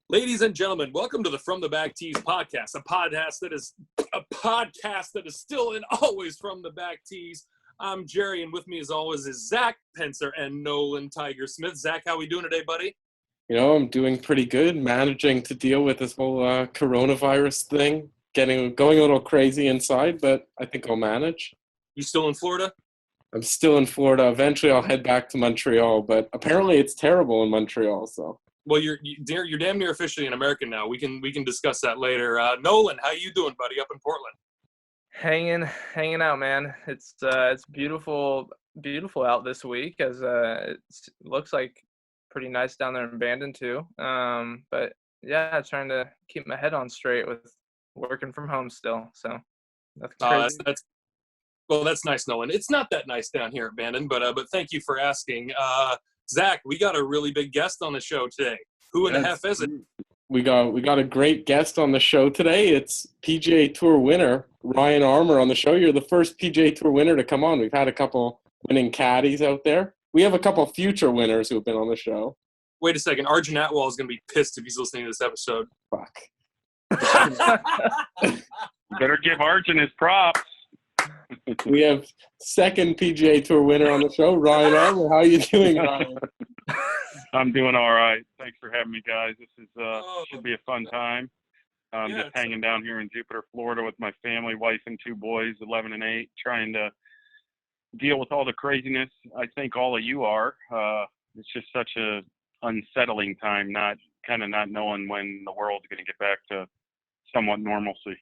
Ladies and gentlemen, welcome to the From the Back Tees podcast, a podcast that is still and always from the back tees. I'm Jerry, and with me as always is Zach Pencer and Nolan Tiger Smith. Zach, how we doing today, buddy? I'm doing pretty good, managing to deal with this whole coronavirus thing, going a little crazy inside, but I think I'll manage. You still in Florida? I'm still in Florida. Eventually I'll head back to Montreal, but apparently it's terrible in Montreal, so. Well, you're damn near officially an American now. We can discuss that later. Nolan, how you doing, buddy, up in Portland? Hanging out, man. It's beautiful out this week, as it looks like pretty nice down there in Bandon too. But yeah, trying to keep my head on straight with working from home still. So that's crazy. That's nice, Nolan. It's not that nice down here at Bandon, but thank you for asking. Zach, we got a really big guest on the show today. Who in the heck is it? We got a great guest on the show today. It's PGA Tour winner Ryan Armour on the show. You're the first PGA Tour winner to come on. We've had a couple winning caddies out there. We have a couple future winners who have been on the show. Wait a second. Arjun Atwal is going to be pissed if he's listening to this episode. Fuck. Better give Arjun his props. We have second PGA Tour winner on the show, Ryan Armour. How are you doing, Ryan? I'm doing all right. Thanks for having me, guys. This is should be a fun time. Just hanging down here in Jupiter, Florida with my family, wife and two boys, 11 and 8, trying to deal with all the craziness. I think all of you are. It's just such a unsettling time, not knowing when the world's going to get back to somewhat normalcy.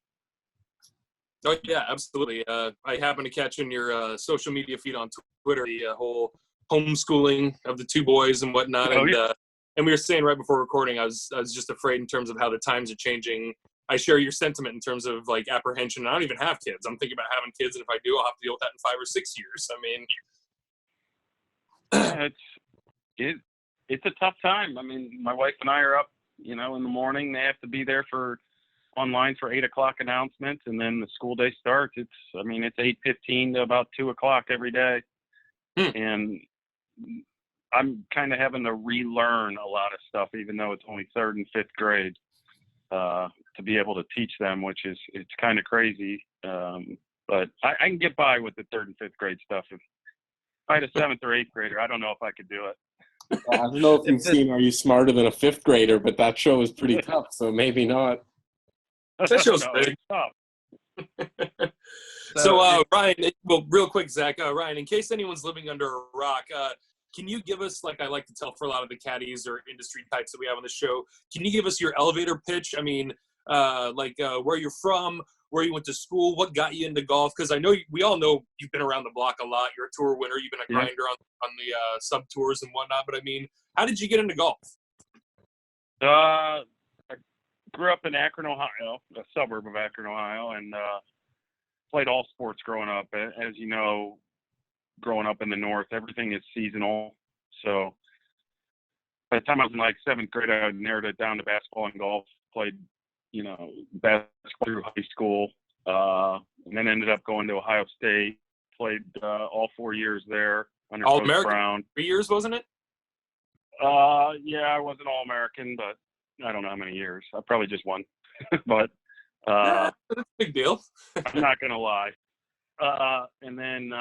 Oh, yeah, absolutely. I happened to catch in your social media feed on Twitter the whole homeschooling of the two boys and whatnot. And we were saying right before recording, I was just afraid in terms of how the times are changing. I share your sentiment in terms of, like, apprehension. I don't even have kids. I'm thinking about having kids, and if I do, I'll have to deal with that in 5 or 6 years. I mean, it's a tough time. I mean, my wife and I are up, in the morning. They have to be there online for 8 o'clock announcements, and then the school day starts. It's 8:15 to about 2 o'clock every day. And I'm kind of having to relearn a lot of stuff, even though it's only 3rd and 5th grade, to be able to teach them, it's kind of crazy. But I can get by with the 3rd and 5th grade stuff. If I had a 7th or 8th grader, I don't know if I could do it. I don't know if you've seen Are You Smarter Than a 5th Grader, but that show is pretty tough, so maybe not. That show's pretty tough. So, Ryan, well, real quick, Zach, Ryan, in case anyone's living under a rock, can you give us, like I like to tell for a lot of the caddies or industry types that we have on the show, can you give us your elevator pitch? I mean, where you're from, where you went to school, what got you into golf? Because I know we all know you've been around the block a lot. You're a tour winner. You've been a grinder on the sub tours and whatnot. But I mean, how did you get into golf? I grew up in Akron, Ohio, a suburb of Akron, Ohio, and played all sports growing up. As you know, growing up in the North, everything is seasonal. So by the time I was in like 7th grade, I narrowed it down to basketball and golf. Played, basketball through high school, and then ended up going to Ohio State. Played all 4 years there under Coach Brown. 3 years, wasn't it? Yeah, I wasn't All-American, but I don't know how many years. I probably just won. But that's a big deal. I'm not going to lie. And then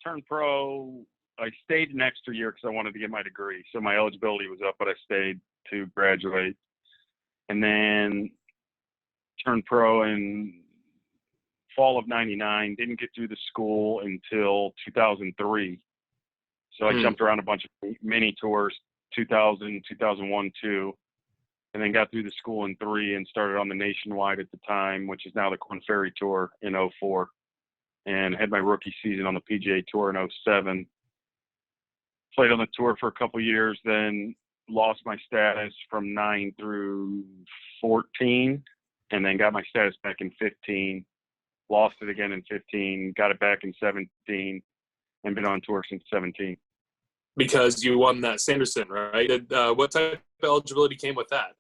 turned pro. I stayed an extra year because I wanted to get my degree. So my eligibility was up, but I stayed to graduate. And then turned pro in fall of 99. Didn't get through the school until 2003. So I jumped around a bunch of mini tours, 2000, 2001, 2. And then got through the school in 3 and started on the Nationwide at the time, which is now the Korn Ferry Tour in 04. And had my rookie season on the PGA Tour in 07. Played on the tour for a couple years, then lost my status from 9 through 14, and then got my status back in 15. Lost it again in 15, got it back in 17, and been on tour since 17. Because you won that Sanderson, right? What type of eligibility came with that?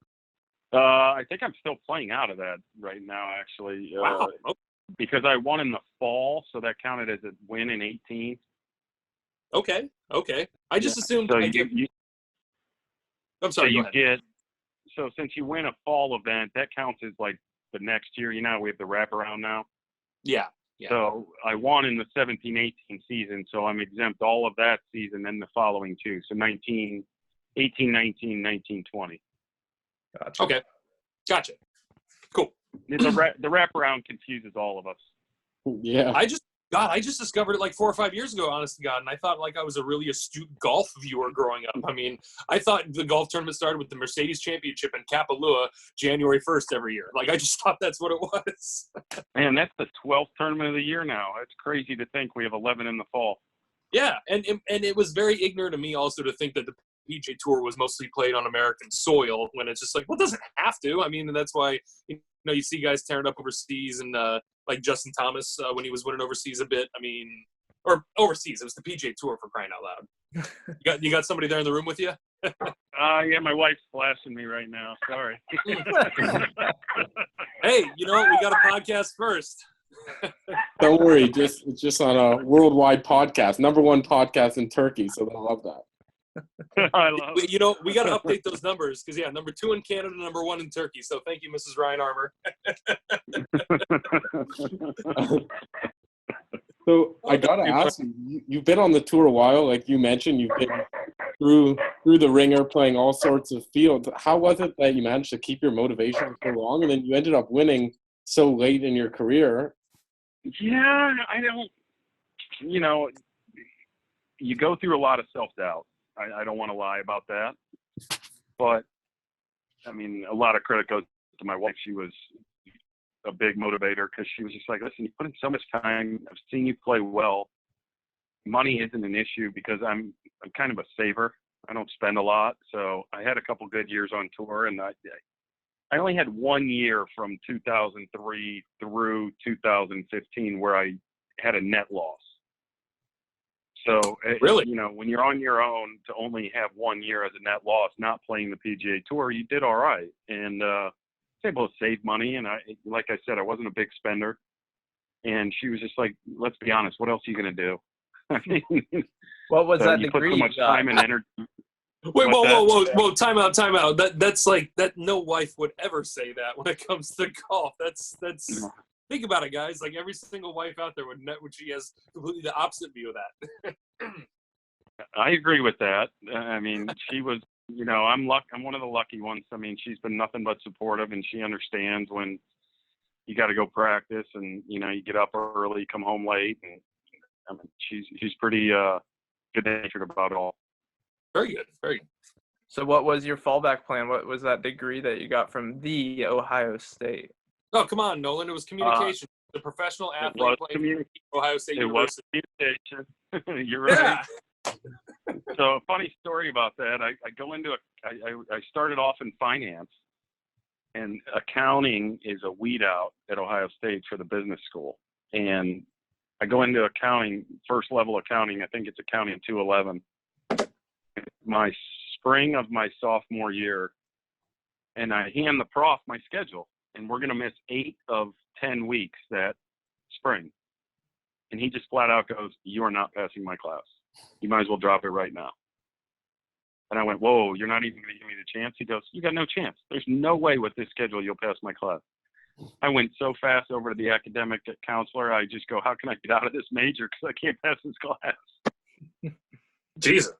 I think I'm still playing out of that right now, actually. Wow. Because I won in the fall, so that counted as a win in 18. Okay. I just assumed. So I'm sorry. you so since you win a fall event, that counts as like the next year. You know, we have the wraparound now. Yeah. Yeah. So I won in the 17-18 season, so I'm exempt all of that season and the following two. So 18-19, 19-20. Gotcha. Okay. Gotcha. Cool. The wraparound confuses all of us. Yeah. I just discovered it like 4 or 5 years ago, honest to God, and I thought like I was a really astute golf viewer growing up. I mean, I thought the golf tournament started with the Mercedes Championship in Kapalua January 1st every year. Like, I just thought that's what it was. Man, that's the 12th tournament of the year now. It's crazy to think we have 11 in the fall. Yeah, and it was very ignorant of me also to think that the PGA Tour was mostly played on American soil when it's just like, well, it doesn't have to. I mean, and that's why, you see guys tearing up overseas and like Justin Thomas when he was winning overseas a bit. I mean, or overseas. It was the PGA Tour, for crying out loud. You got somebody there in the room with you? Yeah, my wife's flashing me right now. Sorry. Hey, we got a podcast first. Don't worry, it's just on a worldwide podcast, #1 podcast in Turkey, so they'll love that. I love it. We got to update those numbers because, yeah, #2 in Canada, #1 in Turkey. So thank you, Mrs. Ryan Armour. So I gotta ask you, you've been on the tour a while, like you mentioned, you've been through the ringer, playing all sorts of fields. How was it that you managed to keep your motivation for so long, and then you ended up winning so late in your career? Yeah, I don't. You go through a lot of self-doubt. I don't want to lie about that. But, I mean, a lot of credit goes to my wife. She was a big motivator because she was just like, listen, you put in so much time. I've seen you play well. Money isn't an issue because I'm kind of a saver. I don't spend a lot. So I had a couple good years on tour, and I only had 1 year from 2003 through 2015 where I had a net loss. So, really, when you're on your own, to only have 1 year as a net loss, not playing the PGA Tour, you did all right. And I was able to save money. And like I said, I wasn't a big spender. And she was just like, let's be honest, what else are you going to do? I mean, what was that you degree? put so much time and energy. Wait, whoa! Time out. That's like that. No wife would ever say that when it comes to golf. That's. Think about it, guys. Like every single wife out there she has completely the opposite view of that. I agree with that. I mean, she was. I'm one of the lucky ones. I mean, she's been nothing but supportive, and she understands when you got to go practice, and you get up early, come home late, and I mean, she's pretty good-natured about it all. Very good. Very good. So what was your fallback plan? What was that degree that you got from the Ohio State? Oh, come on, Nolan. It was communication. The professional athlete playing Ohio State University. It was communication. You're right. Yeah. So a funny story about that. I started off in finance, and accounting is a weed out at Ohio State for the business school. And I go into accounting, first level accounting. I think it's accounting 211. My spring of my sophomore year, and I hand the prof my schedule, and we're going to miss 8 of 10 weeks that spring. And he just flat out goes, you are not passing my class. You might as well drop it right now. And I went, whoa, you're not even going to give me the chance? He goes, you got no chance. There's no way with this schedule you'll pass my class. I went so fast over to the academic counselor, I just go, how can I get out of this major because I can't pass this class? Jesus.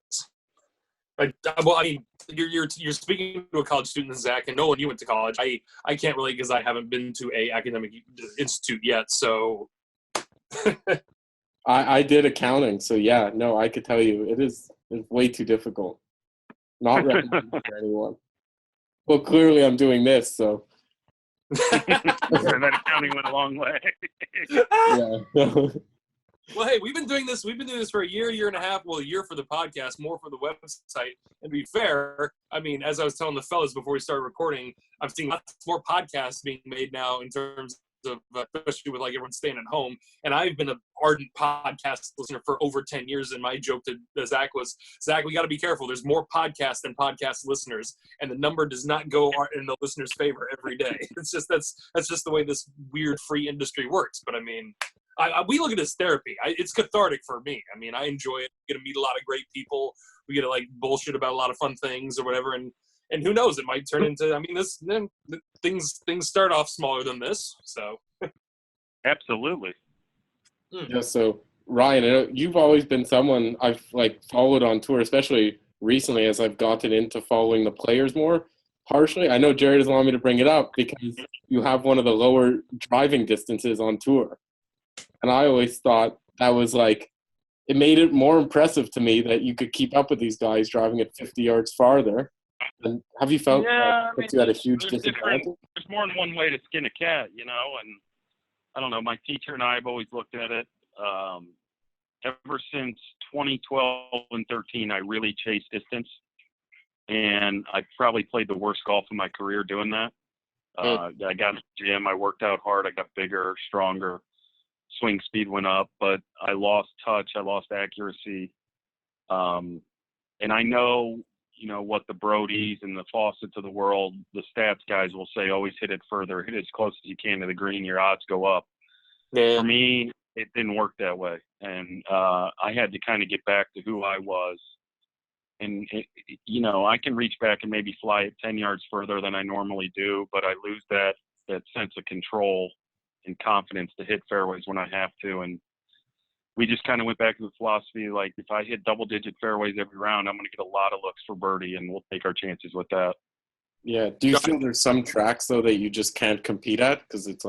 Well, I mean, you're speaking to a college student, Zach, and Nolan, you went to college. I can't relate because I haven't been to a academic institute yet. So I did accounting, so yeah, no, I could tell you it's way too difficult. Not recommended for anyone. Well, clearly I'm doing this, so. That accounting went a long way. Yeah. Well, hey, we've been doing this for a year and a half. Well, a year for the podcast, more for the website. And to be fair, I mean, as I was telling the fellas before we started recording, I'm seeing lots more podcasts being made now in terms of, especially with like everyone staying at home. And I've been an ardent podcast listener for over 10 years. And my joke to Zach was, Zach, we got to be careful. There's more podcasts than podcast listeners, and the number does not go in the listener's favor every day. It's just that's just the way this weird free industry works. But I mean, we look at it as therapy. It's cathartic for me. I mean, I enjoy it. We get to meet a lot of great people. We get to like bullshit about a lot of fun things or whatever. And And who knows? It might turn into. I mean, things start off smaller than this. So. Absolutely. Yeah. So Ryan, I know you've always been someone I've followed on tour, especially recently as I've gotten into following the players more. Partially, I know Jerry doesn't want me to bring it up because you have one of the lower driving distances on tour. And I always thought that was it made it more impressive to me that you could keep up with these guys driving at 50 yards farther. And have you felt that you had a huge disadvantage? There's more than one way to skin a cat, and I don't know, my teacher and I have always looked at it. Ever since 2012 and 13, I really chased distance. And I probably played the worst golf of my career doing that. I got in the gym. I worked out hard. I got bigger, stronger. Swing speed went up, but I lost touch. I lost accuracy. And I know, what the Brodies and the Fawcett's of the world, the stats guys will say, always hit it further, hit it as close as you can to the green. Your odds go up. Yeah. For me, it didn't work that way. And I had to kind of get back to who I was. And, I can reach back and maybe fly it 10 yards further than I normally do, but I lose that sense of control and confidence to hit fairways when I have to. And we just kind of went back to the philosophy, if I hit double-digit fairways every round, I'm going to get a lot of looks for birdie, and we'll take our chances with that. Yeah. Do you feel there's some tracks, though, that you just can't compete at because it's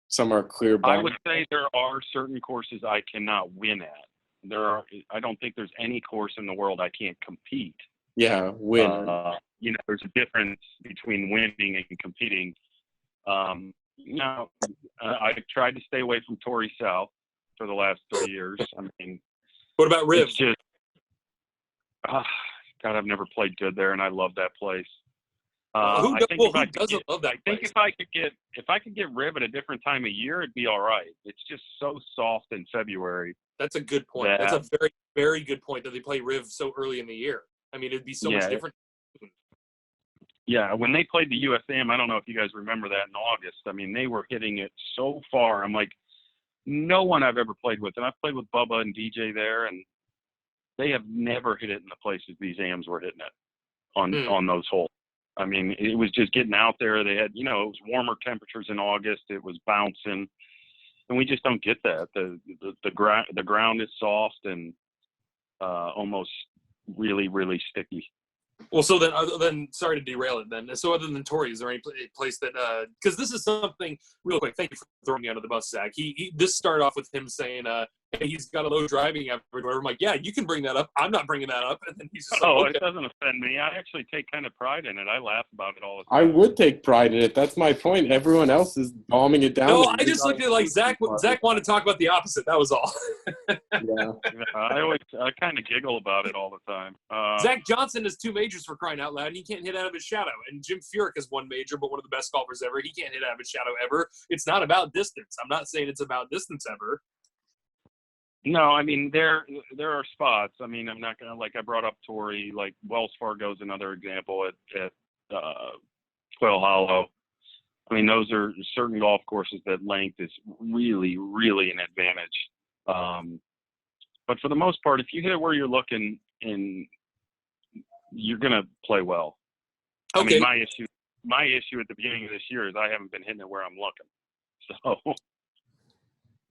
some are clear bound? I would say there are certain courses I cannot win at. I don't think there's any course in the world I can't compete. Yeah, win. There's a difference between winning and competing. I tried to stay away from Torrey South for the last 3 years. I mean, what about Riv? It's just, God, I've never played good there, and I love that place. Who doesn't love that place? I think if I could get Riv at a different time of year, it'd be all right. It's just so soft in February. That's a good point. That's a very, very good point that they play Riv so early in the year. I mean, it'd be so much different. Yeah, when they played the USAM, I don't know if you guys remember that in August. I mean, they were hitting it so far. I'm like, no one I've ever played with, and I've played with Bubba and DJ there, and they have never hit it in the places these AMs were hitting it on those holes. I mean, it was just getting out there. They had, it was warmer temperatures in August. It was bouncing, and we just don't get that. The ground is soft and almost really, really sticky. Well, so then, sorry to derail it then. So other than Torrey, is there any place that, because this is something, real quick, thank you for throwing me under the bus, Zach. This started off with him saying, hey, he's got a low driving average, whatever. I'm like, yeah, you can bring that up. I'm not bringing that up. And then he's just okay. It doesn't offend me. I actually take kind of pride in it. I laugh about it all the time. I would take pride in it. That's my point. Everyone else is bombing it down. No, I just looked at it like Zach wanted to talk about the opposite. That was all. Yeah. I kind of giggle about it all the time. Zach Johnson has 2 majors for crying out loud, and he can't hit out of his shadow. And Jim Furyk has 1 major, but one of the best golfers ever. He can't hit out of his shadow ever. It's not about distance. I'm not saying it's about distance ever. No, I mean, there are spots. I mean, I'm not going to, I brought up Torrey, Wells Fargo is another example at Quail Hollow. I mean, those are certain golf courses that length is really, really an advantage. But for the most part, if you hit it where you're looking, you're going to play well. Okay. I mean, my issue at the beginning of this year is I haven't been hitting it where I'm looking. So.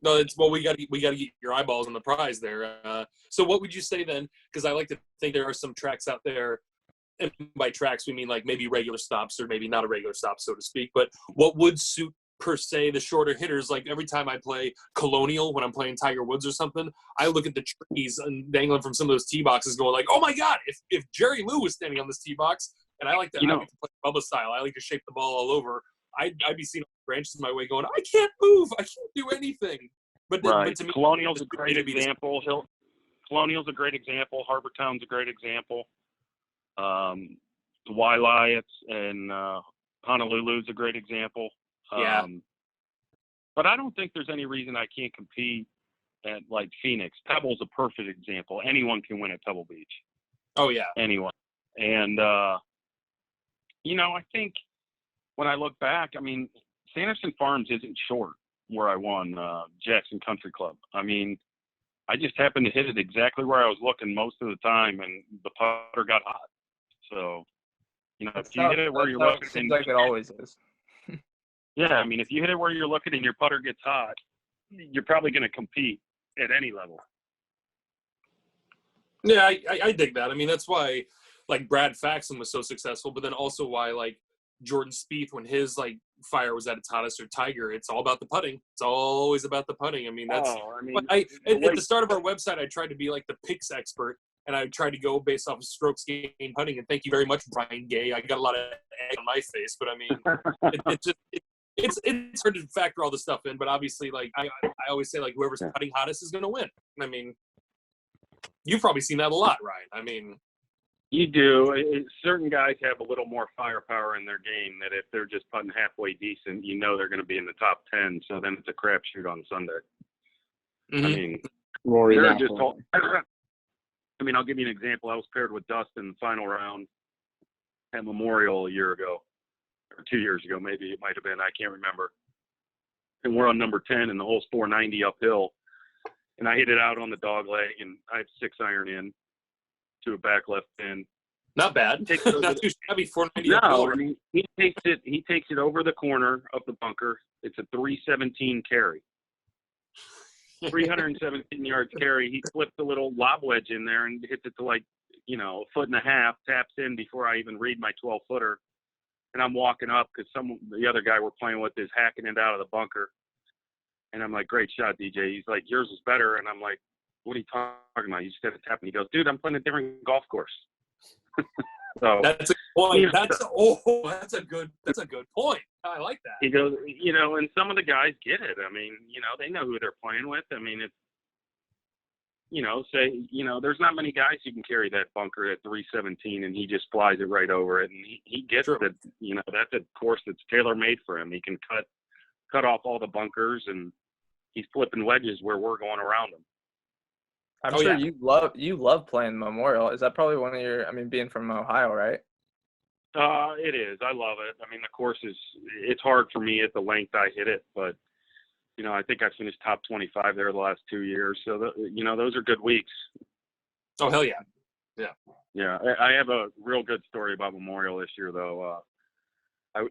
No, we got to get your eyeballs on the prize there. So what would you say then? Because I like to think there are some tracks out there, and by tracks we mean maybe regular stops or maybe not a regular stop, so to speak. But what would suit per se the shorter hitters? Every time I play Colonial when I'm playing Tiger Woods or something, I look at the trees and dangling from some of those tee boxes, going oh my God, if Jerry Lou was standing on this tee box, and I like to play Bubba style. I like to shape the ball all over. I'd be seeing branches in my way going, I can't move. I can't do anything. But to me, Colonial's a great example. Colonial's a great example. Harbortown's a great example. The Wailea and Honolulu's a great example. Yeah. But I don't think there's any reason I can't compete at Phoenix. Pebble's a perfect example. Anyone can win at Pebble Beach. Oh, yeah. Anyone. And, I think when I look back, I mean, Sanderson Farms isn't short where I won Jackson Country Club. I mean, I just happened to hit it exactly where I was looking most of the time, and the putter got hot. So You know, if you hit it where you're looking, it seems like it always is. Yeah, I mean, if you hit it where you're looking and your putter gets hot, you're probably going to compete at any level. Yeah, I dig that. I mean, that's why, like, Brad Faxon was so successful, but then also why, like, Jordan Spieth, when his, like, fire was at its hottest, or Tiger, it's all about the putting. It's always about the putting. I mean, that's at the start of our website, I tried to be, like, the picks expert, and I tried to go based off of strokes gained putting, and thank you very much, Brian Gay. I got a lot of egg on my face, but, I mean, it's hard to factor all the stuff in, but obviously, like, I always say, like, whoever's putting hottest is going to win. I mean, you've probably seen that a lot, Ryan. I mean, you do. Certain guys have a little more firepower in their game that if they're just putting halfway decent, you know they're going to be in the top 10. So then it's a crapshoot on Sunday. mm-hmm. I mean, Rory they're just all, I mean, I'll give you an example. I was paired with Dustin in the final round at Memorial a year ago, or 2 years ago, maybe it might have been. I can't remember. And we're on number 10, and the hole's 490 uphill. And I hit it out on the dog leg, and I have 6-iron in to a back left pin. Not bad. Not too shabby. 490. No, I mean, he takes it over the corner of the bunker. It's a 317 carry. 317 yards carry. He flips a little lob wedge in there and hits it to, like, you know, a foot and a half, taps in before I even read my 12-footer. And I'm walking up because the other guy we're playing with is hacking it out of the bunker. And I'm like, great shot, DJ. He's like, yours is better. And I'm like, what are you talking about? You just got to tap. And he goes, dude, I'm playing a different golf course. So that's a good point. You know, that's a good point. I like that. He goes, you know, and some of the guys get it. I mean, you know, they know who they're playing with. I mean, it's, you know, there's not many guys who can carry that bunker at 317 and he just flies it right over it. And he gets that, you know, that's a course that's tailor-made for him. He can cut off all the bunkers, and he's flipping wedges where we're going around them. I'm sure you love playing Memorial. Is that probably one of your? I mean, being from Ohio, right? It is. I love it. I mean, the course it's hard for me at the length I hit it, but you know, I think I finished top 25 there the last 2 years. So you know, those are good weeks. Oh hell yeah, yeah. Yeah, I have a real good story about Memorial this year though. I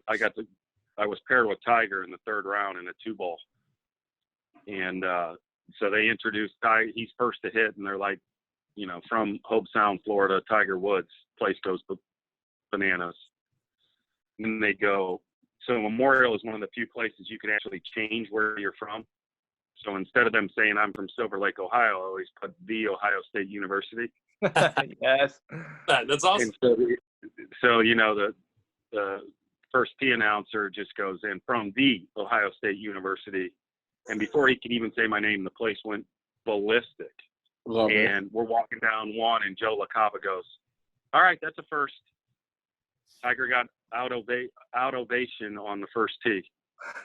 was paired with Tiger in the third round in a 2-ball, and so they introduced Tiger. He's first to hit, and they're like, you know, from Hobe Sound, Florida, Tiger Woods. Place goes bananas. And then they go. So Memorial is one of the few places you can actually change where you're from. So instead of them saying I'm from Silver Lake, Ohio, I always put the Ohio State University. Yes, that's awesome. And so you know, the first tee announcer just goes in from the Ohio State University. And before he could even say my name, the place went ballistic. Love it. And we're walking down one, and Joe LaCava goes, all right, that's a first. Tiger got out ovation on the first tee.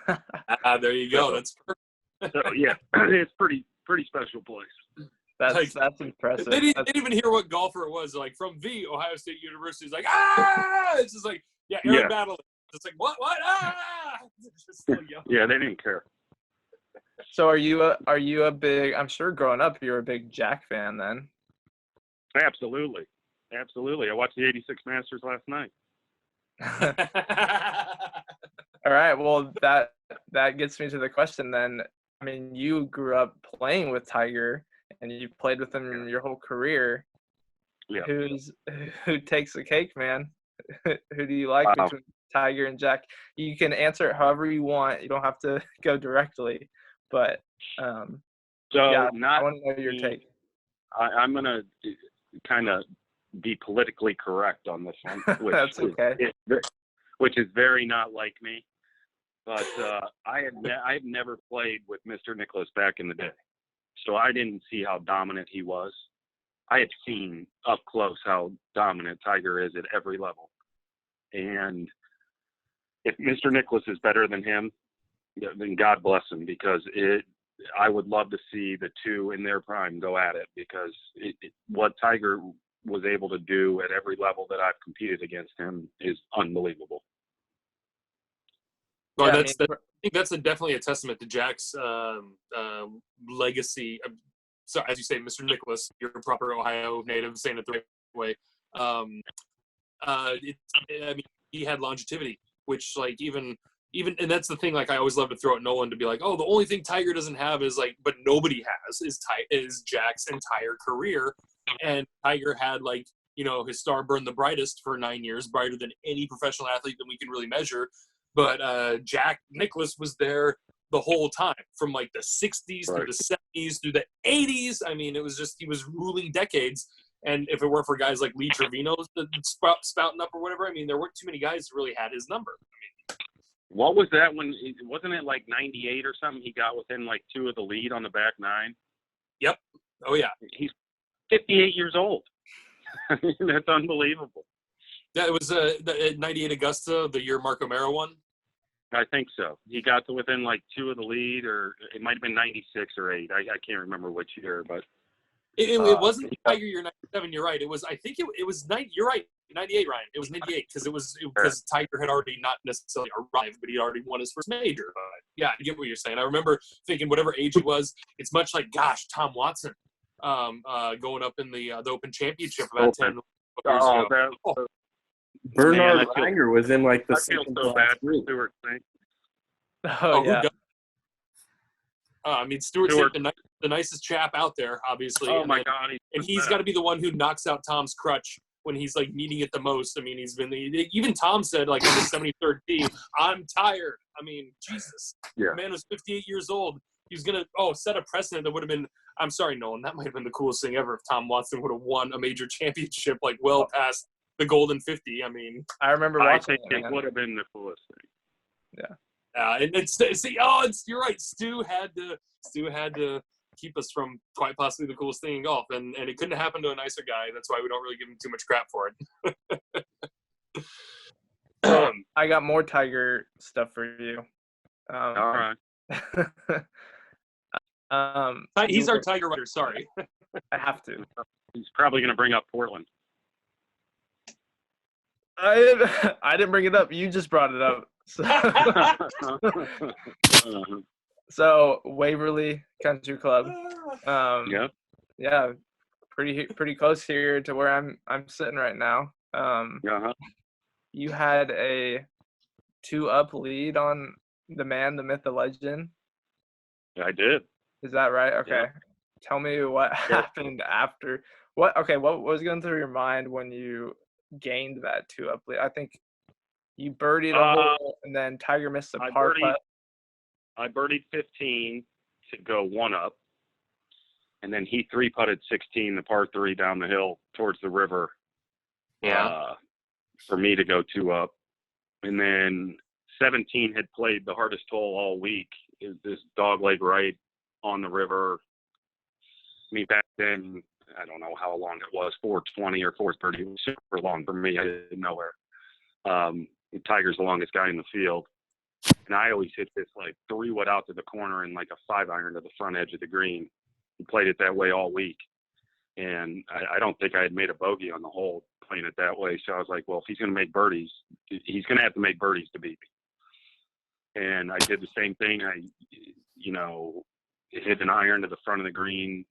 There you go. That's perfect. So, yeah, it's pretty special place. That's impressive. They didn't even hear what golfer it was. Like, from the Ohio State University. It's like, it's just like, Aaron Battle. It's like, what, just so yeah, they didn't care. So are you a big, I'm sure growing up you were a big Jack fan then? Absolutely. I watched the 86 Masters last night. All right, well that gets me to the question then. I mean, you grew up playing with Tiger and you played with him your whole career. Yeah. Who takes the cake, man? Who do you like between Tiger and Jack? You can answer it however you want. You don't have to go directly. But I want to know your take. I'm going to kind of be politically correct on this one. Which That's okay. Which is very not like me. But I had never played with Mr. Nicklaus back in the day. So I didn't see how dominant he was. I had seen up close how dominant Tiger is at every level. And if Mr. Nicklaus is better than him, then God bless him, because I would love to see the two in their prime go at it, because what Tiger was able to do at every level that I've competed against him is unbelievable. Well, I think that's definitely a testament to Jack's legacy. So, as you say, Mr. Nicklaus, you're a proper Ohio native, saying it the right way. I mean, he had longevity, which like even, and that's the thing. Like I always love to throw at Nolan to be like, oh, the only thing Tiger doesn't have is like, but nobody has is Jack's entire career, and Tiger had like, you know, his star burned the brightest for 9 years, brighter than any professional athlete that we can really measure. But Jack Nicklaus was there the whole time, from like the 60s through the 70s through the 80s. I mean, it was just, he was ruling decades. And if it weren't for guys like Lee Trevino spouting up or whatever, I mean, there weren't too many guys who really had his number. I mean, what was that when, wasn't it like 98 or something? He got within like 2 of the lead on the back 9. Yep. Oh, yeah. He's 58 years old. I mean, that's unbelievable. Yeah, it was 98 Augusta, the year Marco Mero won. I think so. He got to within like 2 of the lead, or it might have been 96 or 8. I can't remember which year, but it wasn't Tiger year 97. You're right. It was. I think it was 90. You're right. 98, Ryan. It was 98 because Tiger had already not necessarily arrived, but he'd already won his first major. But yeah, I get what you're saying. I remember thinking, whatever age he was, it's much like, gosh, Tom Watson, going up in the Open Championship about 10 years ago. Bernard Langer was in like the I feel so bad for Stewart Cink. Oh yeah. I mean, Stewart Cink, the nicest chap out there, obviously. Oh my God! He's got to be the one who knocks out Tom's crutch when he's like needing it the most. I mean, he's been even Tom said like on the 73rd tee, "I'm tired." I mean, Jesus, the man was 58 years old. He's gonna set a precedent that would have been. I'm sorry, Nolan. That might have been the coolest thing ever if Tom Watson would have won a major championship like well past the golden 50. I mean, I remember watching. I think it would have been the coolest thing. Yeah. And you're right. Stu had to keep us from quite possibly the coolest thing in golf, and it couldn't have happened to a nicer guy. That's why we don't really give him too much crap for it. So I got more Tiger stuff for you. All right. He's our Tiger writer. Sorry. I have to. He's probably going to bring up Portland. I didn't bring it up. You just brought it up. So Waverly Country Club. Yeah, pretty close here to where I'm sitting right now. You had a 2-up lead on the man, the myth, the legend. Yeah, I did. Is that right? Okay. Yeah. Tell me what happened after. What was going through your mind when you gained that 2-up lead? I think you birdied a hole, and then Tiger missed a par putt. I birdied 15 to go 1 up, and then he 3-putted 16, the par 3 down the hill towards the river. For me to go 2 up, and then 17 had played the hardest hole all week. Is this dogleg right on the river? I mean, back then, I don't know how long it was, 420 or 430. It was super long for me. I didn't know where. Tiger's the longest guy in the field. And I always hit this like 3-wood out to the corner and like a 5-iron to the front edge of the green. He played it that way all week. And I don't think I had made a bogey on the hole playing it that way. So I was like, well, if he's going to make birdies, he's going to have to make birdies to beat me. And I did the same thing. I hit an iron to the front of the green,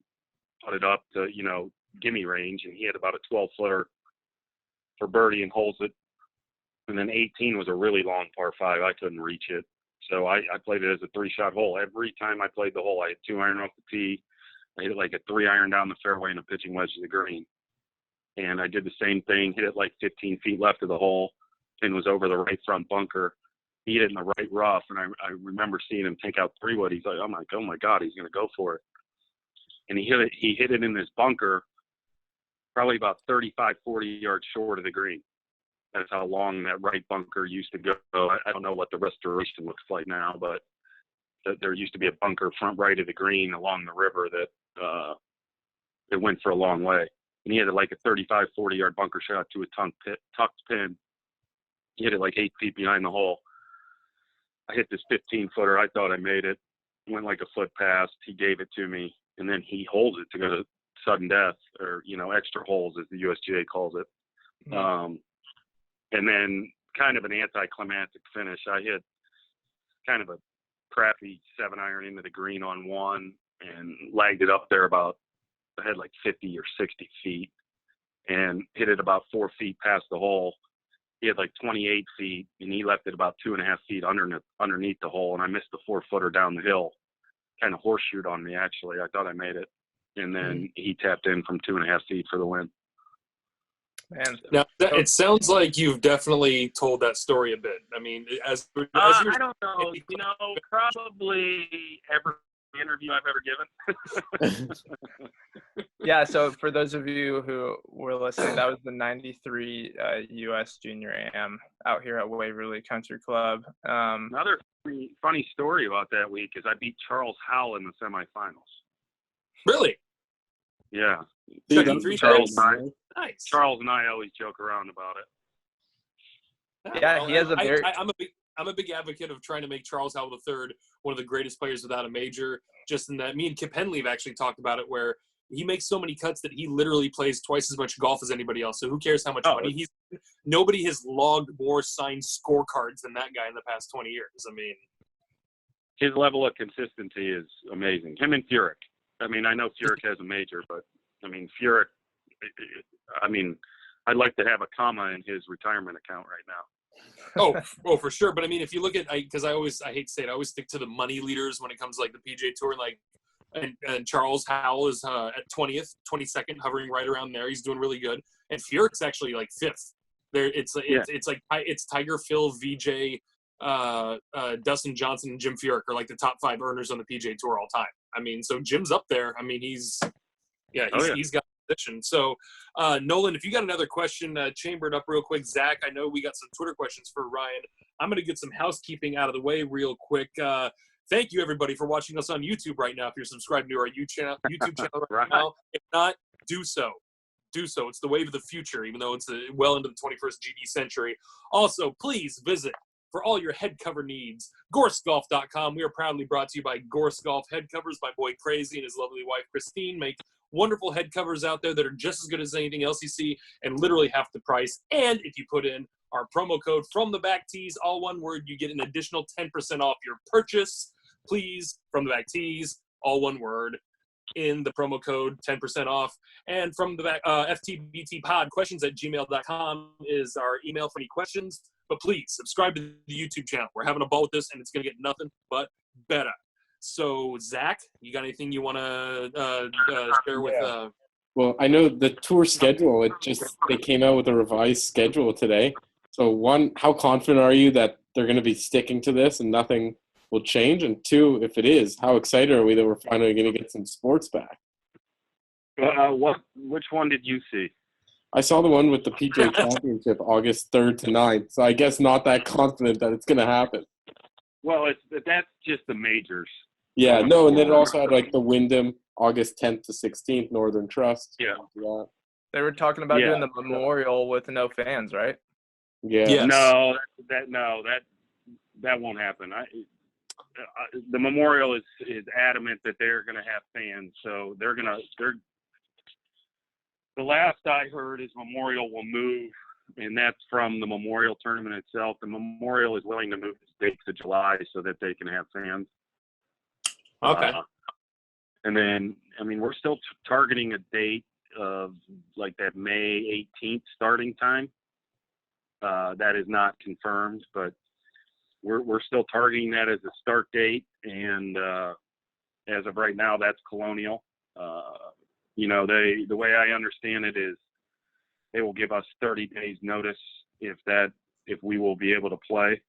put it up to, gimme range. And he had about a 12-footer for birdie and holds it. And then 18 was a really long par 5. I couldn't reach it. So I played it as a 3-shot hole. Every time I played the hole, I had 2-iron off the tee. I hit it like a 3-iron down the fairway and a pitching wedge to the green. And I did the same thing, hit it like 15 feet left of the hole, and was over the right front bunker. He hit it in the right rough, and I remember seeing him take out 3-wood. He's like, oh my God, he's going to go for it. And he hit it in this bunker, probably about 35, 40 yards short of the green. That's how long that right bunker used to go. I don't know what the restoration looks like now, but there used to be a bunker front right of the green along the river that it went for a long way. And he had like a 35, 40-yard bunker shot to a tucked pin. He hit it like 8 feet behind the hole. I hit this 15-footer. I thought I made it. Went like a foot past. He gave it to me, and then he holds it to go to sudden death, or extra holes as the USGA calls it. Mm-hmm. And then kind of an anticlimactic finish. I hit kind of a crappy 7-iron into the green on 1 and lagged it up there about, I had like 50 or 60 feet. and hit it about 4 feet past the hole. He had like 28 feet, and he left it about 2.5 feet underneath the hole, and I missed the 4-footer down the hill. Kind of horseshoed on me, actually. I thought I made it. And then he tapped in from 2.5 feet for the win. Man. Now, it sounds like you've definitely told that story a bit. I mean, as you're I don't know. You know, probably every interview I've ever given. Yeah, so for those of you who were listening, that was the 93 U.S. Junior Am out here at Waverly Country Club. Another funny story about that week is I beat Charles Howell in the semifinals. Really? Yeah. Dude, Charles Nice. Charles and I always joke around about it. Yeah, he has a very. I'm a big advocate of trying to make Charles Howell III one of the greatest players without a major. Just in that, me and Kip Henley have actually talked about it, where he makes so many cuts that he literally plays twice as much golf as anybody else. So who cares how much money he's? Nobody has logged more signed scorecards than that guy in the past 20 years. I mean, his level of consistency is amazing. Him and Furyk. I mean, I know Furyk has a major, but I mean, Furyk. I mean, I'd like to have a comma in his retirement account right now. Oh, for sure. But I mean, if you look at, because I hate to say it, I always stick to the money leaders when it comes to like the PGA Tour. Like, and Charles Howell is at 20th, 22nd, hovering right around there. He's doing really good. And Furyk's actually like 5th. There, it's Tiger, Phil, VJ, Dustin Johnson, and Jim Furyk are like the top 5 earners on the PGA Tour all time. I mean, so Jim's up there. I mean, he's got position. So, Nolan, if you got another question, chamber it up real quick. Zach, I know we got some Twitter questions for Ryan. I'm going to get some housekeeping out of the way real quick. Thank you, everybody, for watching us on YouTube right now. If you're subscribed to our YouTube channel right now, if not, do so. Do so. It's the wave of the future, even though it's well into the 21st GD century. Also, please visit for all your head cover needs, GorseGolf.com. We are proudly brought to you by Gorse Golf Head Covers. My boy Crazy and his lovely wife Christine make wonderful head covers out there that are just as good as anything else you see and literally half the price. And if you put in our promo code From the Back Tees, all one word, you get an additional 10% off your purchase. Please, From the Back Tees, all one word, in the promo code, 10% off. And From the Back, FTBTpod, questions@gmail.com is our email for any questions. But please, subscribe to the YouTube channel. We're having a ball with this, and it's going to get nothing but better. So, Zach, you got anything you want to share with? Well, I know the tour schedule. They came out with a revised schedule today. So, one, how confident are you that they're going to be sticking to this and nothing will change? And two, if it is, how excited are we that we're finally going to get some sports back? Which one did you see? I saw the one with the PGA Championship August 3rd to 9th. So I guess not that confident that it's going to happen. Well, that's just the majors. Yeah, no, and then it also had like the Wyndham August 10th to 16th, Northern Trust. Yeah. They were talking about doing the Memorial with no fans, right? Yeah. Yes. No, that won't happen. The Memorial is adamant that they're going to have fans, so they're the last I heard is Memorial will move, and that's from the Memorial tournament itself. The Memorial is willing to move the date to July so that they can have fans. Okay. And then, I mean, we're still targeting a date of like that May 18th starting time. That is not confirmed, but we're still targeting that as a start date. And as of right now, that's Colonial. The way I understand it is they will give us 30 days notice if we will be able to play,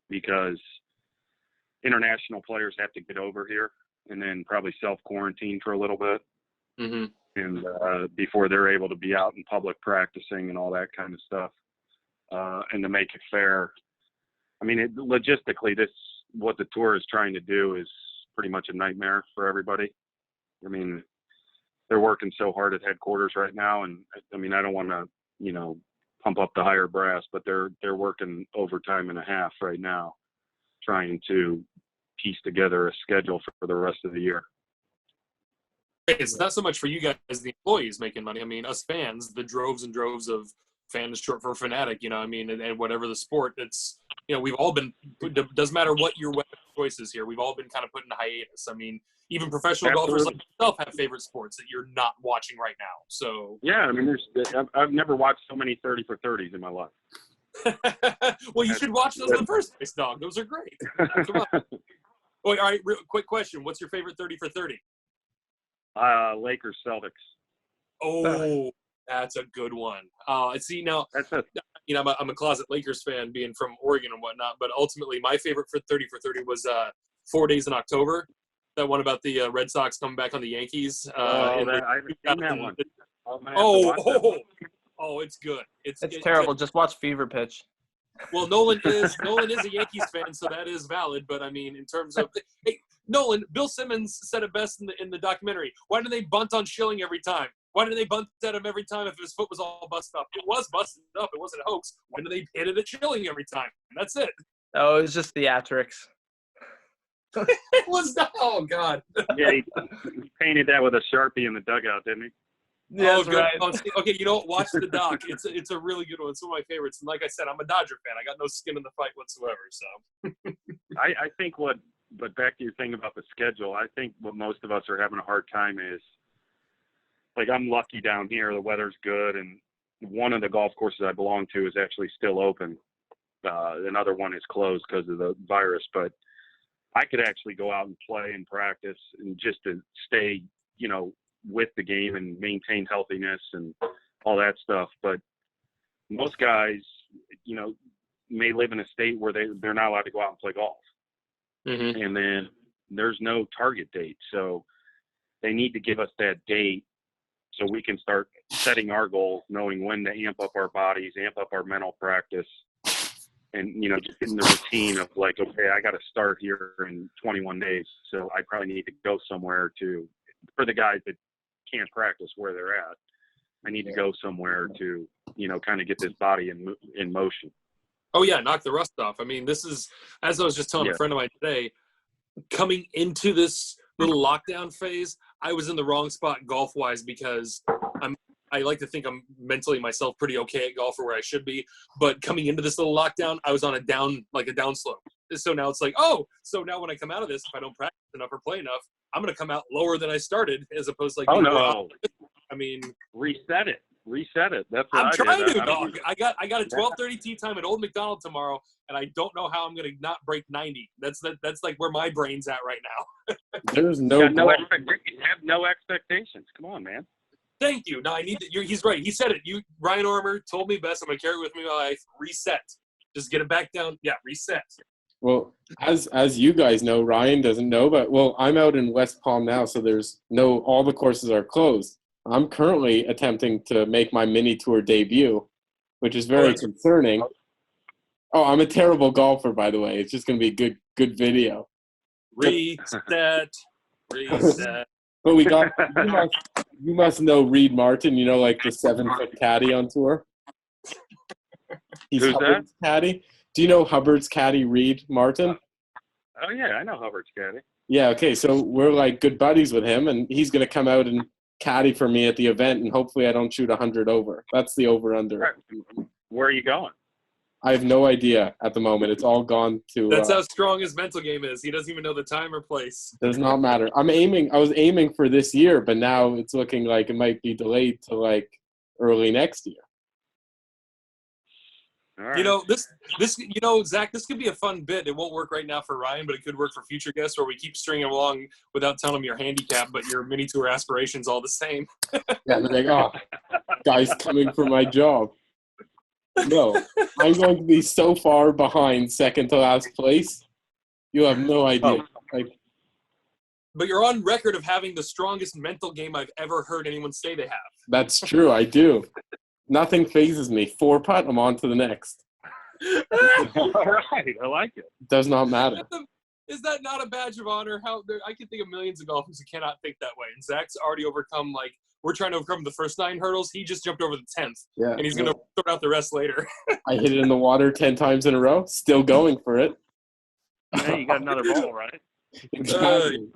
because international players have to get over here and then probably self-quarantine for a little bit. Mm-hmm. And before they're able to be out in public practicing and all that kind of stuff. And to make it fair, I mean, logistically, what the tour is trying to do is pretty much a nightmare for everybody. I mean, they're working so hard at headquarters right now, and I mean, I don't want to, pump up the higher brass, but they're working overtime and a half right now, trying to piece together a schedule for the rest of the year. It's not so much for you guys as the employees making money. I mean, us fans, the droves and droves of fans short for fanatic, and whatever the sport, it's, we've all been, doesn't matter what your weapon, choices here. We've all been kind of put in hiatus. I mean, even professional golfers like yourself have favorite sports that you're not watching right now. So yeah, I mean, I've never watched so many 30 for 30s in my life. well, you should watch those in the first place, dog. Those are great. Come on. Wait, all right, quick question. What's your favorite 30 for 30? Lakers Celtics. Oh, that's a good one. See, now, I'm a closet Lakers fan being from Oregon and whatnot, but ultimately my favorite for 30 for 30 was 4 Days in October. That one about the Red Sox coming back on the Yankees. I've seen that one. It's good. It's terrible. Just watch Fever Pitch. Well, Nolan is a Yankees fan, so that is valid. But I mean, in terms of Nolan, Bill Simmons said it best in the documentary. Why do they bunt on Schilling every time? Why do they bunt at him every time if his foot was all busted up? It was busted up. It wasn't a hoax. Why do they hit it at Schilling every time? That's it. Oh, it was just theatrics. It was not. Oh God. Yeah, he painted that with a Sharpie in the dugout, didn't he? Yeah, that's right. Okay, you know, watch the doc. It's a really good one. It's one of my favorites. And like I said, I'm a Dodger fan. I got no skin in the fight whatsoever. So. I think but back to your thing about the schedule, I think what most of us are having a hard time is, like, I'm lucky down here. The weather's good, and one of the golf courses I belong to is actually still open. Another one is closed because of the virus, but I could actually go out and play and practice and just to stay, with the game and maintain healthiness and all that stuff. But most guys, may live in a state where they're not allowed to go out and play golf. Mm-hmm. And then there's no target date. So they need to give us that date so we can start setting our goals, knowing when to amp up our bodies, amp up our mental practice, and, just getting the routine of like, okay, I got to start here in 21 days. So I probably need to go somewhere for the guys that can't practice where they're at, I need to go somewhere to, kind of get this body in motion. Oh yeah, knock the rust off. I mean, this is, as I was just telling a friend of mine today, coming into this little lockdown phase, I was in the wrong spot golf-wise because I like to think I'm mentally myself pretty okay at golf or where I should be. But coming into this little lockdown, I was on a down slope. So now it's like, so now when I come out of this, if I don't practice enough or play enough, I'm going to come out lower than I started, as opposed to I mean, reset it. That's what I'm trying to, I dog. I got a 12:30 tee time at Old McDonald tomorrow, and I don't know how I'm going to not break 90. That's like where my brain's at right now. There's no have no expectations. Come on, man. Thank you. No, I need that. He's right. He said it. Ryan Armour told me best. I'm going to carry it with me in my life. Reset. Just get it back down. Yeah, reset. Well, as you guys know, Ryan doesn't know, but I'm out in West Palm now, so all the courses are closed. I'm currently attempting to make my mini tour debut, which is very concerning. Oh, I'm a terrible golfer, by the way. It's just going to be good video. Reset. But you must know Reed Martin, like the 7-foot caddy on tour. He's Who's Hubbard's caddy. Do you know Hubbard's caddy, Reed Martin? Oh, yeah, I know Hubbard's caddy. Yeah, okay, so we're like good buddies with him, and he's going to come out and caddy for me at the event, and hopefully I don't shoot 100 over. That's the over-under. Right. Where are you going? I have no idea at the moment. It's all gone to... That's how strong his mental game is. He doesn't even know the time or place. Does not matter. I was aiming for this year, but now it's looking like it might be delayed to like early next year. All right. Zach, this could be a fun bit. It won't work right now for Ryan, but it could work for future guests where we keep stringing them along without telling them your handicap, but your mini tour aspirations all the same. Yeah, they're like, guy's coming for my job. No, I'm going to be so far behind second to last place. You have no idea. But you're on record of having the strongest mental game I've ever heard anyone say they have. That's true. I do. Nothing phases me. 4-putt, I'm on to the next. All right. I like it. Does not matter. Is that not a badge of honor? I can think of millions of golfers who cannot think that way. And Zach's already overcome, we're trying to overcome the first 9 hurdles. He just jumped over the 10th. Yeah, and he's going to sort out the rest later. I hit it in the water 10 times in a row. Still going for it. Yeah, you got another ball, right? Exactly.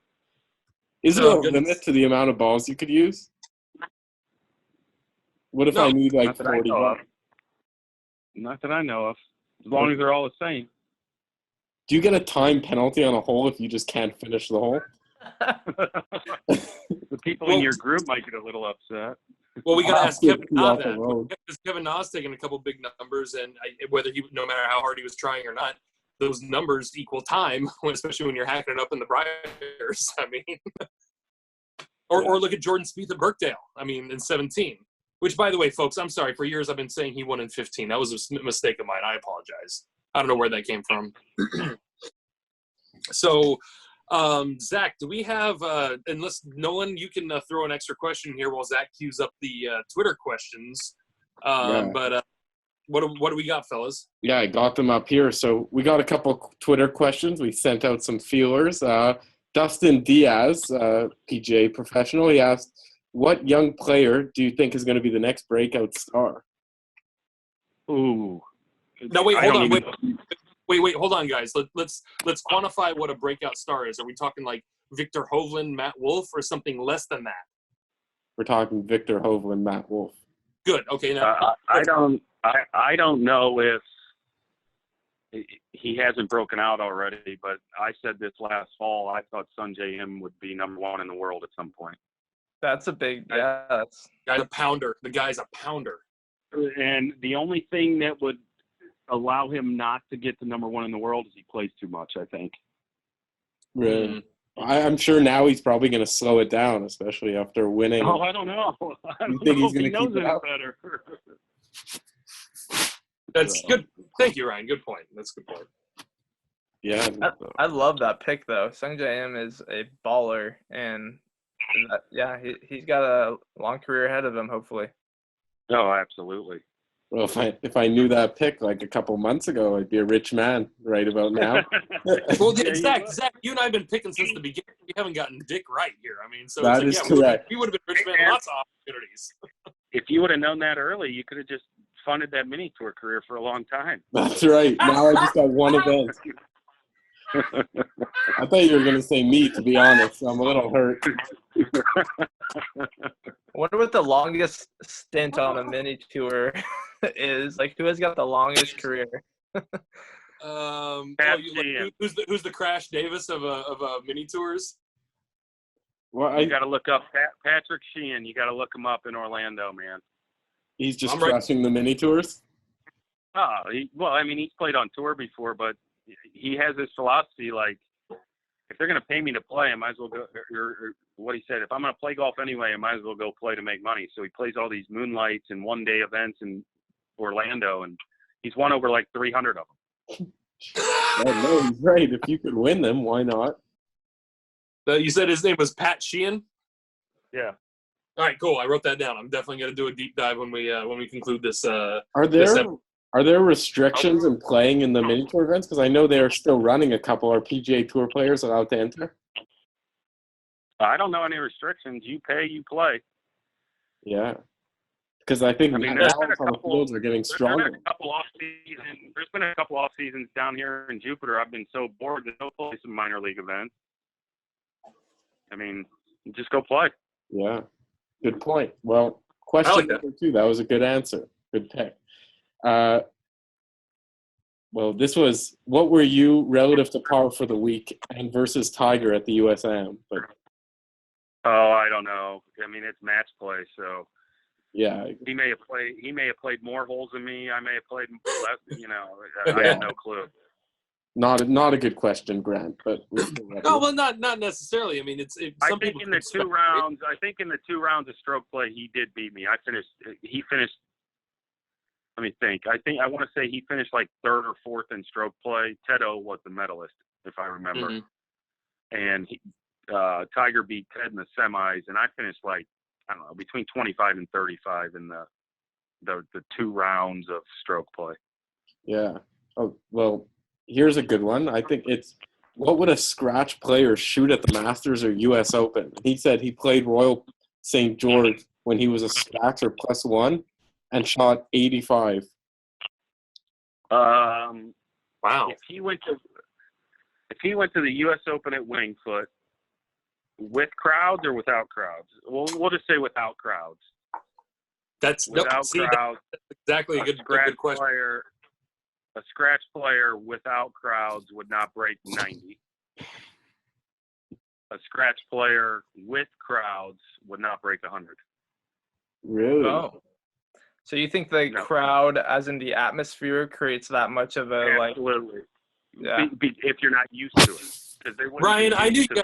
Is there a limit to the amount of balls you could use? What if I need 40 balls? Not that I know of. As long as they're all the same. Do you get a time penalty on a hole if you just can't finish the hole? The people in your group might get a little upset. Well, we got to ask Kevin Na that. Road. Because Kevin Na's taking a couple big numbers, and whether no matter how hard he was trying or not, those numbers equal time, especially when you're hacking it up in the briars. I mean, or look at Jordan Spieth at Birkdale. I mean, in 17. Which, by the way, folks, I'm sorry. For years, I've been saying he won in 15. That was a mistake of mine. I apologize. I don't know where that came from. So, Zach, do we have, unless Nolan, you can throw an extra question here while Zach queues up the Twitter questions. But what do we got, fellas? Yeah, I got them up here. So we got a couple Twitter questions. We sent out some feelers. Dustin Diaz, PGA professional, he asked, what young player do you think is going to be the next breakout star? Ooh. No, wait, hold on. Wait, hold on, guys. Let's quantify what a breakout star is. Are we talking like Victor Hovland, Matt Wolff, or something less than that? We're talking Victor Hovland, Matt Wolff. Good. Okay. Now I don't know if he hasn't broken out already, but I said this last fall. I thought Sungjae Im would be number one in the world at some point. That's a big, yeah. That's guy's a pounder. The guy's a pounder. And the only thing that would allow him not to get to number one in the world is he plays too much, I think. Really? I'm sure now he's probably going to slow it down, especially after winning. Oh, I don't know. I don't think know he's if he gonna knows keep it it up? better. That's good. Thank you, Ryan. Good point. That's a good point. Yeah. I love that pick though. Sungjae Im is a baller, and he's got a long career ahead of him. Hopefully. Oh, absolutely. Well, if I knew that pick like a couple months ago, I'd be a rich man right about now. Well, Zach, you and I have been picking since the beginning. We haven't gotten Dick right here. I mean, so That it's is like, correct. we would have been rich man lots of opportunities. If you would have known that early, you could have just funded that mini tour career for a long time. That's right. Now I just got one event. I thought you were going to say me, to be honest. So I'm a little hurt. I wonder what the longest stint on a mini tour is. Like, who has got the longest career? Who's the Crash Davis of mini tours? Well, you got to look up Patrick Sheehan. You got to look him up in Orlando, man. He's just crushing the mini tours. He's played on tour before, but he has this philosophy like, if they're going to pay me to play, I might as well go. Or what he said, if I'm going to play golf anyway, I might as well go play to make money. So he plays all these moonlights and one-day events in Orlando, and he's won over like 300 of them. No, he's right. If you could win them, why not? You said his name was Pat Sheehan? Yeah. All right, cool. I wrote that down. I'm definitely going to do a deep dive when we conclude this. Are there restrictions in playing in the mini tour events? Because I know they are still running a couple. Are PGA Tour players allowed to enter? I don't know any restrictions. You pay, you play. Yeah. Because I think there's been a on the fields are getting stronger. There's been a couple off seasons down here in Jupiter. I've been so bored that I'll play some minor league events. I mean, just go play. Yeah. Good point. Well, question number 2. That was a good answer. Good pick. Well, this was, what were you relative to par for the week and versus Tiger at the USAM? But I don't know. I mean, it's match play, so yeah, he may have played more holes than me. I may have played less. I have no clue. Not a good question, Grant. But no, well, not necessarily. I mean, I think in the 2 rounds of stroke play, he did beat me. He finished. Let me think. I want to say he finished like 3rd or 4th in stroke play. Ted O was the medalist, if I remember. Mm-hmm. And Tiger beat Ted in the semis, and I finished like, I don't know, between 25 and 35 in the 2 rounds of stroke play. Yeah. Oh, well, here's a good one. I think it's, what would a scratch player shoot at the Masters or U.S. Open? He said he played Royal St. George when he was a scratch or +1. And shot 85. Wow. If he went to the U.S. Open at Wingfoot, with crowds or without crowds? We'll just say without crowds. That's without crowds. That's exactly a good question. a scratch player without crowds would not break 90. A scratch player with crowds would not break 100. Really? Oh. So you think the crowd, as in the atmosphere, creates that much of a Absolutely. Yeah. If you're not used to it, because they wouldn't. Ryan, I knew you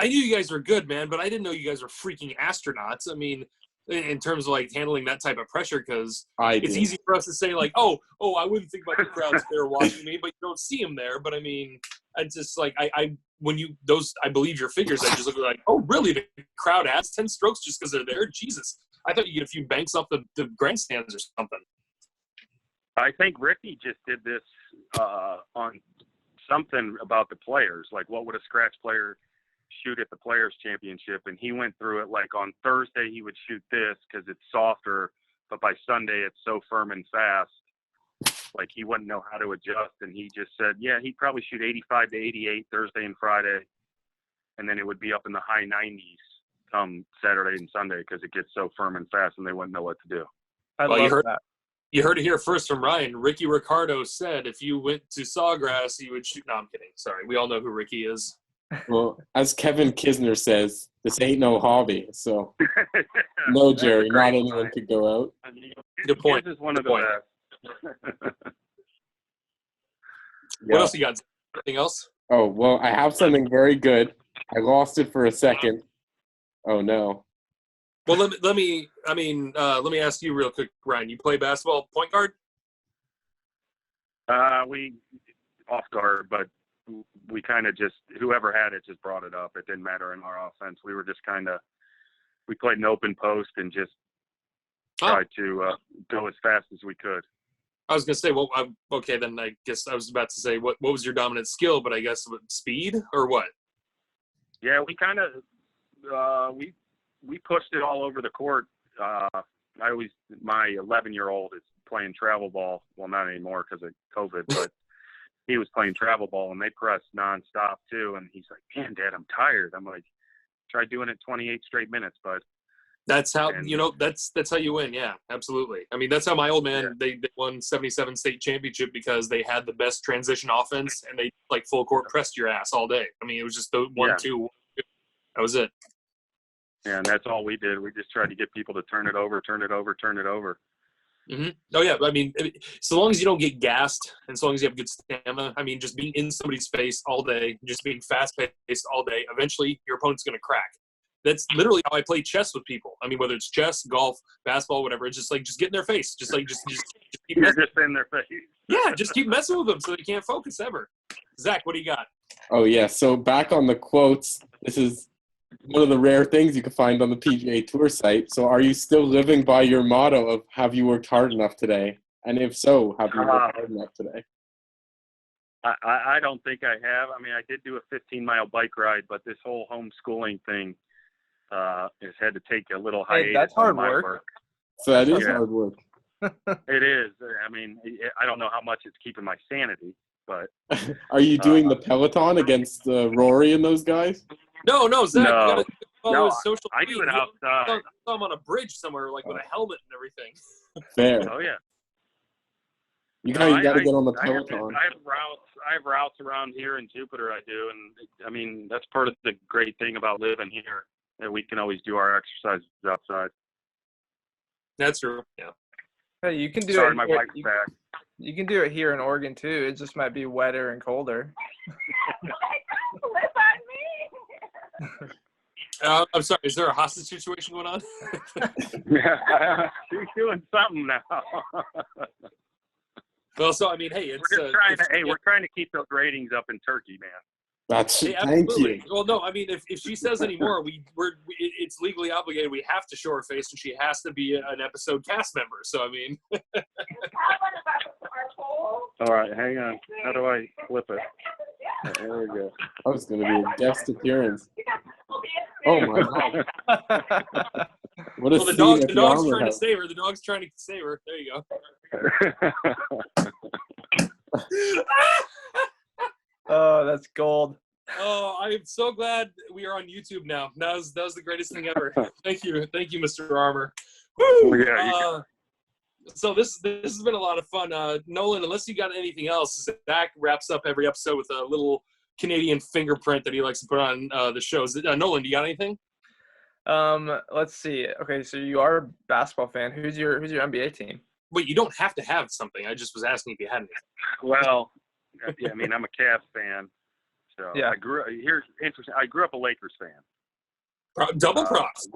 you guys were good, man, but I didn't know you guys were freaking astronauts. I mean, in terms of like handling that type of pressure, because it's easy for us to say like, oh, I wouldn't think about the crowds if they were watching me, but you don't see them there. But I mean, I just like I believe your figures. I just look like, oh, really? The crowd has 10 strokes just because they're there? Jesus, I thought you get a few banks off the grandstands or something. I think Ricky just did this on something about the players. Like, what would a scratch player shoot at the Players Championship? And he went through it like on Thursday he would shoot this because it's softer, but by Sunday it's so firm and fast, like he wouldn't know how to adjust. And he just said, yeah, he'd probably shoot 85 to 88 Thursday and Friday, and then it would be up in the high 90s come Saturday and Sunday because it gets so firm and fast, and they wouldn't know what to do. I love that. You heard it here first from Ryan. Ricky Ricardo said if you went to Sawgrass, you would shoot. No, I'm kidding. Sorry. We all know who Ricky is. Well, as Kevin Kisner says, this ain't no hobby. So, no, Jerry, not anyone could go out. I mean, Good point. This is one of the best. What else you got? Anything else? Oh, well, I have something very good. I lost it for a second. Oh, no. Well, let me ask you real quick, Ryan. You play basketball point guard? We off guard, but we kind of just, whoever had it just brought it up. It didn't matter in our offense. We were just we played an open post and just tried to go as fast as we could. I was going to say, well, okay, then I guess I was about to say, what was your dominant skill? But I guess speed or what? Yeah, we kind of we pushed it all over the court. My 11-year-old is playing travel ball. Well, not anymore because of COVID, but he was playing travel ball, and they pressed nonstop too. And he's like, man, Dad, I'm tired. I'm like, try doing it 28 straight minutes, bud. That's how, that's how you win. Yeah, absolutely. I mean, that's how my old man, they won 77 state championship because they had the best transition offense, and they like full court pressed your ass all day. I mean, it was just the 1-2. That was it. Yeah, and that's all we did. We just tried to get people to turn it over. Mm-hmm. Oh, yeah. I mean, so long as you don't get gassed and so long as you have good stamina, I mean, just being in somebody's face all day, just being fast-paced all day, eventually your opponent's going to crack. That's literally how I play chess with people. I mean, whether it's chess, golf, basketball, whatever, it's just like, just get in their face. Just keep in their face. Yeah, just keep messing with them so they can't focus ever. Zach, what do you got? Oh, yeah. So back on the quotes, this is one of the rare things you can find on the PGA Tour site. So are you still living by your motto of have you worked hard enough today? And if so, have you worked hard enough today? I don't think I have. I mean, I did do a 15-mile bike ride, but this whole homeschooling thing has had to take a little hiatus. Hey, that's hard work. So that is hard work. It is. I mean, I don't know how much it's keeping my sanity, but. Are you doing the Peloton against Rory and those guys? No, Zach. No. You gotta follow his social I do it outside. I'm on a bridge somewhere, like with a helmet and everything. Fair. Oh yeah. You gotta get on the Peloton. I have routes around here in Jupiter. I do, and I mean that's part of the great thing about living here, that we can always do our exercises outside. That's true. Yeah. Hey, you can do Sorry, it. my bike's back. You can do it here in Oregon too. It just might be wetter and colder. I'm sorry. Is there a hostage situation going on? Yeah, she's doing something now. Well, so I mean, hey, we're trying to keep those ratings up in Turkey, man. Thank you. Well, no, I mean, if she says any more, it's legally obligated. We have to show her face, and she has to be an episode cast member. So I mean. All right, hang on. How do I flip it? There we go. I was going to be a guest appearance. Oh my God! What a the dog's trying to save her. The dog's trying to save her. There you go. Oh, that's gold. Oh, I'm so glad we are on YouTube now. That was the greatest thing ever. Thank you, Mr. Armour. Woo! Yeah, So this has been a lot of fun. Nolan, unless you got anything else, Zach wraps up every episode with a little Canadian fingerprint that he likes to put on the shows. Nolan, do you got anything? Let's see. Okay, so you are a basketball fan. Who's your NBA team? Wait, you don't have to have something. I just was asking if you had anything. Well, yeah, I mean, I'm a Cavs fan. So Yeah. here's interesting. I grew up a Lakers fan. Double props.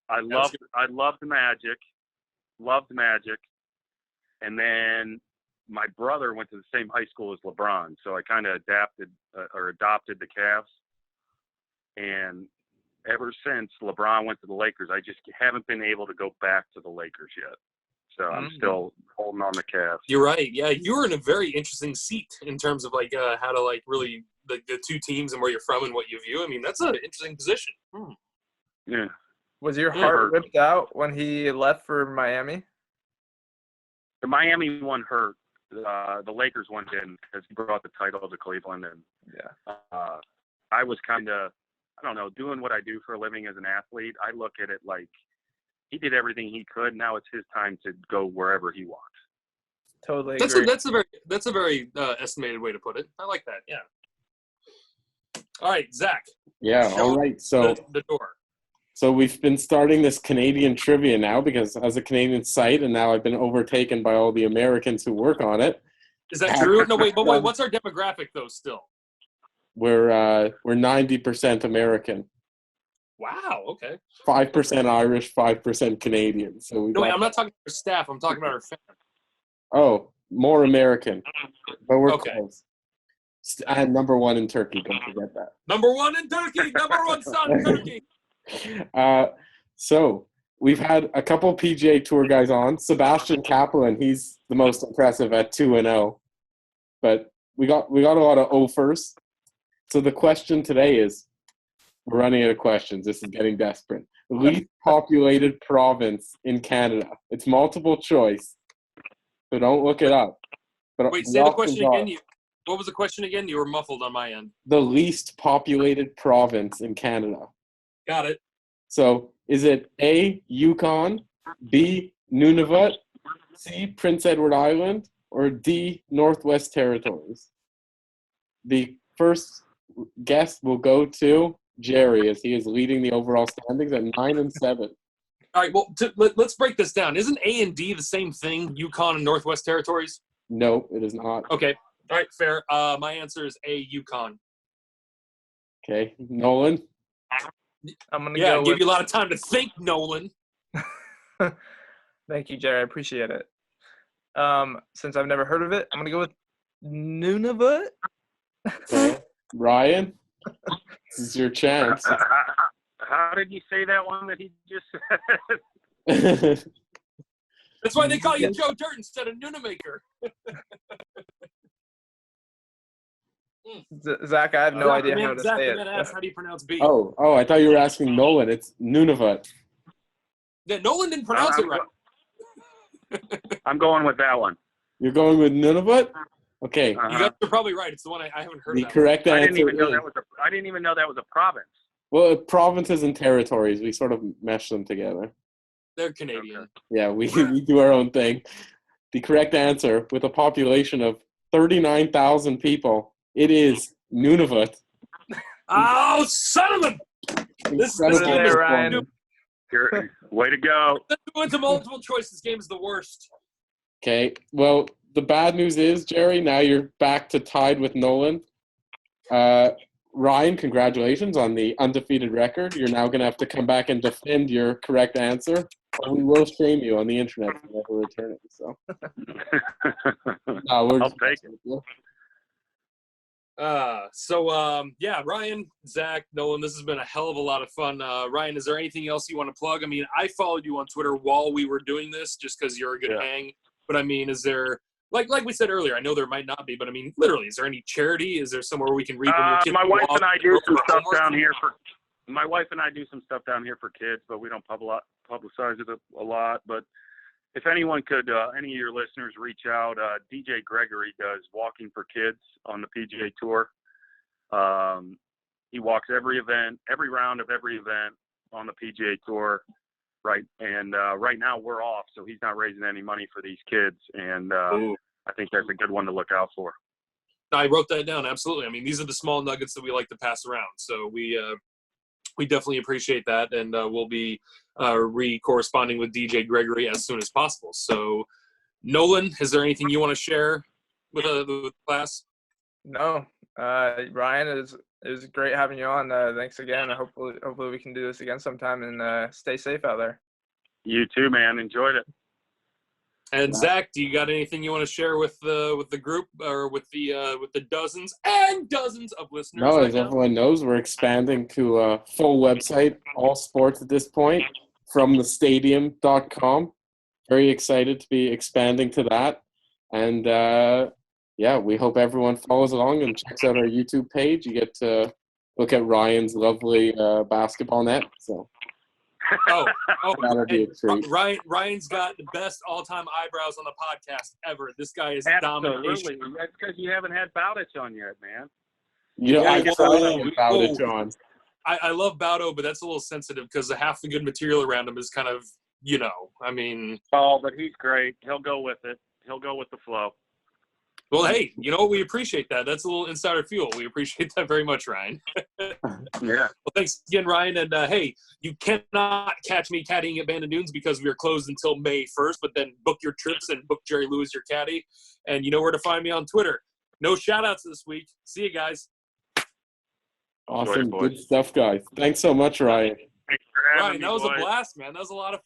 I loved Magic. Loved Magic. And then my brother went to the same high school as LeBron, so I kind of adopted the Cavs. And ever since LeBron went to the Lakers, I just haven't been able to go back to the Lakers yet. So I'm still holding on the Cavs. You're right. Yeah, you were in a very interesting seat in terms of like how to like really the two teams and where you're from and what you view. I mean, that's an interesting position. Yeah. Was your heart ripped out when he left for Miami? The Miami one hurt. The Lakers one didn't, because he brought the title to Cleveland. And I was kind of, I don't know, doing what I do for a living as an athlete. I look at it like he did everything he could. Now it's his time to go wherever he wants. Totally agree. That's a very estimated way to put it. I like that. Yeah. All right, Zach. Yeah. All right. So the door. So we've been starting this Canadian trivia now because as a Canadian site, and now I've been overtaken by all the Americans who work on it. Is that true? No, wait, but wait, what's our demographic though? Still, we're 90% American. Wow. Okay. 5% Irish, 5% Canadian. So no, wait, I'm not talking about our staff. I'm talking about our fans. Oh, more American, but we're close. And number one in Turkey. Don't forget that. Number one in Turkey. Number one son, Turkey. So we've had a couple PGA Tour guys on. Sebastian Kaplan, he's the most impressive at 2-0, but we got a lot of offers. So the question today is, we're running out of questions. This is getting desperate. The least populated province in Canada. It's multiple choice, so don't look it up. But wait, say the question again. What was the question again? You were muffled on my end. The least populated province in Canada. Got it. So is it A, Yukon, B, Nunavut, C, Prince Edward Island, or D, Northwest Territories? The first guess will go to Jerry, as he is leading the overall standings at 9-7. All right, well, let's break this down. Isn't A and D the same thing, Yukon and Northwest Territories? No, it is not. Okay. All right, fair. My answer is A, Yukon. Okay. Nolan? I'm going to go give you a lot of time to think, Nolan. Thank you, Jerry. I appreciate it. Since I've never heard of it, I'm going to go with Nunavut. Okay. Ryan? This is your chance. How did you say that one that he just said? That's why they call you Joe Dirt instead of Nunamaker. Zach, I have no idea how to say it. How do you pronounce B? Oh, I thought you were asking Nolan. It's Nunavut. Yeah, Nolan didn't pronounce it right. I'm going with that one. You're going with Nunavut? Okay. You guys are probably right. It's the one I haven't heard of. The correct answer I didn't even know that was a province. Well, provinces and territories, we sort of mesh them together. They're Canadian. Yeah, we do our own thing. The correct answer, with a population of 39,000 people, it is Nunavut. Oh, son of a! This game is Ryan. Way to go. Going to multiple choice. This game is the worst. Okay, well, the bad news is, Jerry, now you're back to tied with Nolan. Ryan, congratulations on the undefeated record. You're now going to have to come back and defend your correct answer, or we will shame you on the internet for never returning. So, I'll take it. Ryan, Zach, Nolan, this has been a hell of a lot of fun. Ryan, is there anything else you want to plug? I mean, I followed you on Twitter while we were doing this just because you're a good hang. But, I mean, is there – like we said earlier, I know there might not be, but, I mean, literally, is there any charity? Is there somewhere we can read when your kids my wife and I do some stuff down here for – my wife and I do some stuff down here for kids, but we don't publicize it a lot. But if anyone could, any of your listeners reach out, DJ Gregory does Walking for Kids on the PGA Tour. He walks every round of every event on the PGA Tour. right? And right now we're off, so he's not raising any money for these kids, and I think that's a good one to look out for. I wrote that down. Absolutely. I mean, these are the small nuggets that we like to pass around. So we definitely appreciate that, and we'll be re-corresponding with DJ Gregory as soon as possible. So, Nolan, is there anything you want to share with the class? No, Ryan, it was great having you on. Thanks again. Hopefully we can do this again sometime, and stay safe out there. You too, man. Enjoyed it. And Zach, do you got anything you want to share with the group or with the dozens and dozens of listeners? No, right as now? everyone knows, we're expanding to a full website, all sports at this point, from thestadium.com. Very excited to be expanding to that. And we hope everyone follows along and checks out our YouTube page. You get to look at Ryan's lovely basketball net. So that'll be a treat. Ryan's got the best all-time eyebrows on the podcast ever. This guy is domination. Absolutely. That's because you haven't had Bowditch on yet, man. I tried to get Bowditch on. I love Bowdo, but that's a little sensitive because half the good material around him is kind of, I mean. Oh, but he's great. He'll go with it. He'll go with the flow. Well, hey, we appreciate that. That's a little insider fuel. We appreciate that very much, Ryan. Yeah. Well, thanks again, Ryan. And, hey, you cannot catch me caddying at Bandon Dunes because we are closed until May 1st, but then book your trips and book Jerry Lewis, your caddy. And you know where to find me on Twitter. No shout-outs this week. See you guys. Awesome. Good stuff, guys. Thanks so much, Ryan. Thanks for having me, Ryan, that was boys. a blast, man. That was a lot of